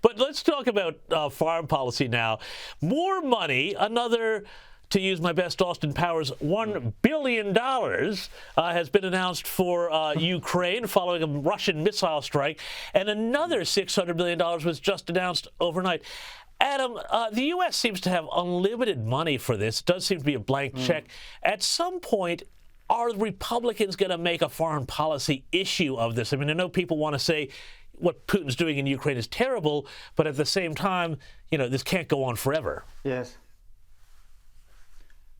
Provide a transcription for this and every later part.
But let's talk about foreign policy now. More money, another, to use my best Austin Powers, $1 billion has been announced for Ukraine following a Russian missile strike, and another $600 million was just announced overnight. Adam, the U.S. seems to have unlimited money for this. It does seem to be a blank check. At some point, are Republicans going to make a foreign policy issue of this? I mean, I know people want to say what Putin's doing in Ukraine is terrible, but at the same time, you know, this can't go on forever. Yes.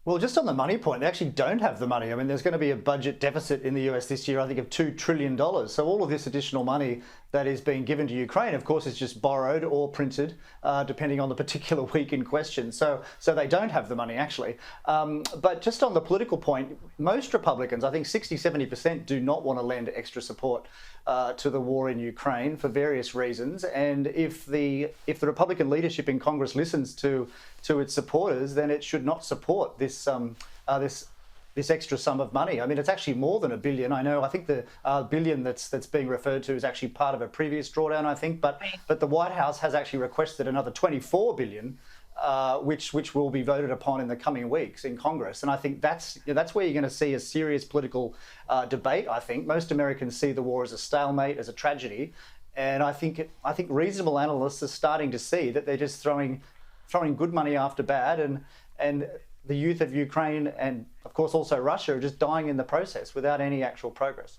Well, just on the money point, they actually don't have the money. I mean, there's going to be a budget deficit in the US this year, I think, of $2 trillion. So all of this additional money that is being given to Ukraine, of course, is just borrowed or printed, depending on the particular week in question. So they don't have the money, actually. But just on the political point, most Republicans, I think 60-70%, do not want to lend extra support to the war in Ukraine for various reasons. And if the Republican leadership in Congress listens to its supporters, then it should not support this this extra sum of money. I mean, it's actually more than $1 billion. I think the billion that's being referred to is actually part of a previous drawdown, I think. But the White House has actually requested another $24 billion, which will be voted upon in the coming weeks in Congress. And I think that's where you're going to see a serious political debate. I think most Americans see the war as a stalemate, as a tragedy, and I think reasonable analysts are starting to see that they're just throwing good money after bad, and the youth of Ukraine and, of course, also Russia are just dying in the process without any actual progress.